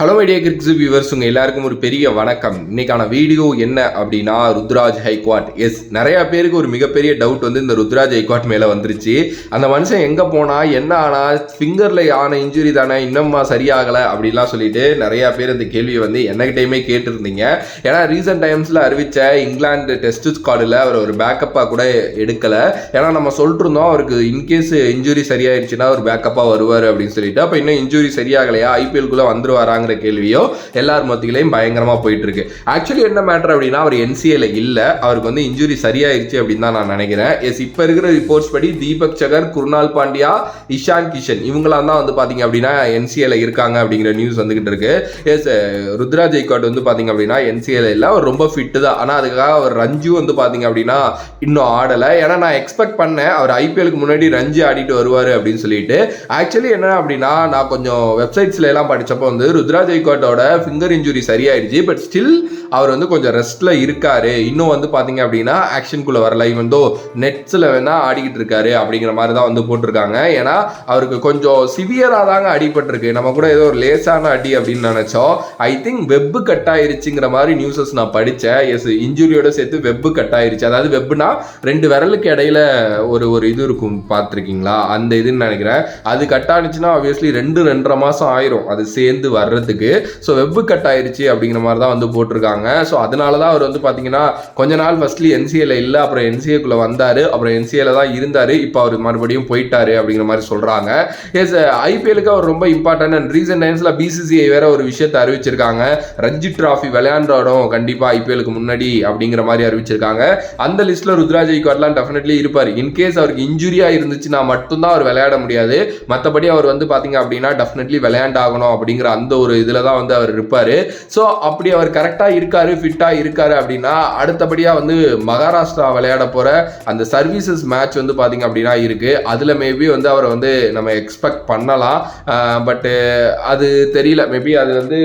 Hello media கிரிக்ஸ் viewers, உங்கள் எல்லாருக்கும் ஒரு பெரிய வணக்கம். இன்னைக்கான வீடியோ என்ன அப்படின்னா, ருத்ராஜ் ஹைக்வாட். நிறைய பேருக்கு ஒரு மிகப்பெரிய டவுட் வந்து இந்த ருத்ராஜ் ஹைக்வாட் மேலே வந்துருச்சு. அந்த மனுஷன் எங்கே போனால் என்ன ஆனால் ஃபிங்கரில் ஆன இன்ஜுரி தானே இன்னும்மா சரியாகலை அப்படின்லாம் சொல்லிட்டு நிறையா பேர் இந்த கேள்வியை வந்து என்னகிட்டையுமே கேட்டிருந்தீங்க. ஏன்னா ரீசெண்ட் டைம்ஸில் அறிவித்த இங்கிலாந்து டெஸ்ட் ஸ்குவாடில் அவர் ஒரு பேக்கப்பாக கூட எடுக்கலை. ஏன்னா நம்ம சொல்லிட்டு இருந்தோம் அவருக்கு இன்கேஸ் இன்ஜுரி சரியாயிடுச்சுன்னா ஒரு பேக்கப்பாக வருவார் அப்படின்னு சொல்லிட்டு. அப்போ இன்னும் இன்ஜுரி சரியாகலையா, ஐபிஎல்குள்ளே வந்துருவாராங்க கேள்வியோ எல்லார் மத்தியிலையும் பயங்கரமா போயிட்டு இருக்கு. ஆக்சுவலி என்ன மேட்டர் அப்படின்னா, அவர் என்சிஏல இல்ல, அவருக்கு வந்து இன்ஜுரி சரியாயிருச்சு அப்படின்னு தான் நான் நினைக்கிறேன். இப்ப இருக்கிற ரிப்போர்ட்ஸ் படி தீபக் சகர், குருணால் பாண்டியா, இஷான் கிஷன் இவங்களாம் தான் வந்து பாத்தீங்க அப்படின்னா என்சிஏல இருக்காங்க அப்படிங்கிற நியூஸ் வந்துகிட்டு இருக்கு. ருத்ராஜ் ஹைக்வாட் வந்து பாத்தீங்க அப்படின்னா என்சிஏல இல்ல, அவர் ரொம்ப ஃபிட் தான். ஆனா அதுக்காக அவர் ரஞ்சு வந்து பாத்தீங்க அப்படின்னா இன்னும் ஆடல. ஏன்னா நான் எக்ஸ்பெக்ட் பண்ணேன் அவர் ஐபிஎலுக்கு முன்னாடி ரஞ்சு ஆடிட்டு வருவாரு அப்படின்னு சொல்லிட்டு. ஆக்சுவலி என்ன அப்படின்னா, நான் கொஞ்சம் வெப்சைட்ஸ்ல எல்லாம் படிச்சப்போ வந்து ருத்ராஜ் ஹைக்வாட்டோட ஃபிங்கர் இன்ஜுரி சரியாயிடுச்சு, பட் ஸ்டில் அவர் வந்து கொஞ்சம் ரெஸ்ட்ல இருக்காரு. இன்னும் வந்து பாத்தீங்க அப்படின்னா ஆக்ஷனுக்குள்ள வரல, இவன் தோ நெட்ஸ்ல வேணா ஆடிக்கிட்டு இருக்காரு அப்படிங்கிற மாதிரி தான் வந்து போட்டிருக்காங்க. ஏன்னா அவருக்கு கொஞ்சம் சிவியரா தாங்க அடிபட்டிருக்கு. நம்ம கூட ஏதோ ஒரு லேசான அடி அப்படின்னு நினைச்சோம். ஐ திங்க் வெப்பு கட் ஆயிருச்சுங்கிற மாதிரி நியூஸஸ் நான் படித்தேன். இன்ஜுரியோட சேர்த்து வெப்பு கட் ஆயிருச்சு. அதாவது வெப்புனா ரெண்டு விரலுக்கு இடையில ஒரு இது இருக்கும், பார்த்துருக்கீங்களா? அந்த இதுன்னு நினைக்கிறேன். அது கட் ஆனிச்சுன்னா ஆப்வியஸ்லி 2-2.5 மாசம் ஆயிரும் அது சேர்ந்து வர்றதுக்கு. ஸோ வெப்பு கட் ஆயிருச்சு அப்படிங்கிற மாதிரி தான் வந்து போட்டிருக்காங்க. ஸோ அதனால தான் அவர் வந்து பார்த்தீங்கன்னா கொஞ்ச நாள் ஃபர்ஸ்ட்லி என்சிஏல இல்லை, அப்புறம் என்சிஏக்குள்ள வந்தார், அப்புறம் என்சிஏல தான் இருந்தார், இப்போ அவர் மறுபடியும் போயிட்டாரு அப்படிங்கிற மாதிரி சொல்கிறாங்க. ஐபிஎலுக்கு அவர் ரொம்ப இம்பார்ட்டன்ட். அண்ட் ரீசெண்ட் டைம்ஸில் பிசிசிஐ வேற ஒரு விஷயத்தை அறிவிச்சிருக்காங்க, ரஞ்சி டிராஃபி விளையாண்டோம் கண்டிப்பாக ஐபிஎலுக்கு முன்னாடி அப்படிங்கிற மாதிரி அறிவிச்சிருக்காங்க. அந்த லிஸ்ட்டில் ருத்ராஜ் ஹைக்வாட்லாம் டெஃபினெட்லி இருப்பார். இன்கேஸ் அவருக்கு இன்ஜுரியாக இருந்துச்சுன்னா மட்டும்தான் அவர் விளையாட முடியாது. மற்றபடி அவர் வந்து பார்த்தீங்க அப்படின்னா டெஃபினெட்லி விளையாண்டாகணும் அப்படிங்கிற அந்த ஒரு இதில் தான் வந்து அவர் இருப்பார். ஸோ அப்படி அவர் கரெக்டாக இருக்காரு, ஃபிட்டாக இருக்காரு அப்படின்னா அடுத்தபடியாக வந்து மகாராஷ்டிரா விளையாட போகிற அந்த சர்வீசஸ் மேட்ச் வந்து பார்த்தீங்க அப்படின்னா இருக்குது. அதில் மேபி வந்து அவரை வந்து நம்ம எக்ஸ்பெக்ட் பண்ணலாம். பட்டு அது தெரியல, மேபி அது வந்து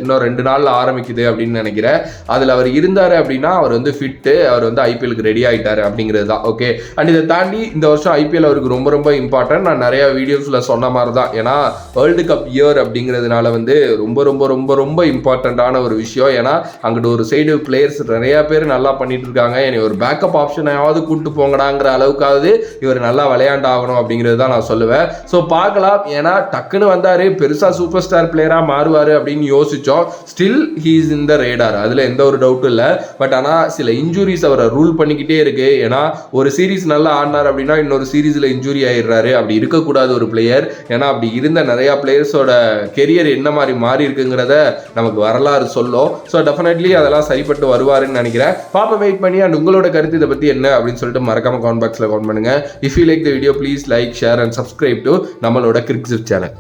இன்னும் 2 நாளில் ஆரம்பிக்குது அப்படின்னு நினைக்கிறேன். அதில் அவர் இருந்தார் அப்படின்னா அவர் வந்து ஃபிட்டு, அவர் வந்து ஐபிஎலுக்கு ரெடி ஆகிட்டார் அப்படிங்கிறது தான். ஓகே. அண்ட் இதை தாண்டி இந்த வருஷம் ஐபிஎல் அவருக்கு ரொம்ப ரொம்ப இம்பார்ட்டன்ட். நான் நிறைய வீடியோஸில் சொன்ன மாதிரி தான். ஏன்னா வேர்ல்டு கப் இயர் அப்படிங்கிறதுனால வந்து ரொம்ப ரொம்ப ரொம்ப ரொம்ப இம்பார்ட்டண்ட்டான ஒரு விஷயம். ஏன்னா அங்கிட்டு ஒரு சைடு பிளேயர்ஸ் நிறைய பேர் நல்லா பண்ணிட்டு இருக்காங்க. ஒரு பேக்கப் ஆப்ஷனாவது கூப்பிட்டு போங்கடாங்கிற அளவுக்காவது இவர் நல்லா விளையாண்டாகணும் அப்படிங்கிறது தான் நான் சொல்லுவேன். ஸோ பார்க்கலாம். ஏன்னா டக்குன்னு வந்தாரு, பெருசாக சூப்பர் ஸ்டார் பிளேயராக மாறுவார் அப்படின்னு யோசிச்சோம். Still he is in the radar, அதில் எந்த ஒரு டவுட்டும் இல்லை. பட் ஆனால் சில இன்ஜுரிஸ் அவரை ரூல் பண்ணிக்கிட்டே இருக்கு. ஏன்னா ஒரு சீரீஸ் நல்லா ஆடினார் அப்படின்னா இன்னொரு சீரீஸில் இன்ஜுரி ஆயிடுறாரு. அப்படி இருக்கக்கூடாது ஒரு பிளேயர். ஏன்னா அப்படி இருந்த நிறையா பிளேயர்ஸோட கெரியர் என்ன மாதிரி மாறி இருக்குங்கிறத நமக்கு வரலாறு சொல்லும். ஸோ டெஃபினெட்லி அதெல்லாம் சரிப்பட்டு வருவாருன்னு நினைக்கிறேன். பாப்பா வெயிட் பண்ணி. அண்ட் உங்களோட கருத்து இதை பற்றி என்ன அப்படின்னு சொல்லிட்டு மறக்காம கமெண்ட் பாக்ஸில் கமெண்ட் பண்ணுங்க. If you like the video please like, share and subscribe to நம்மளோட கிரிக்ஸ் சேனல்.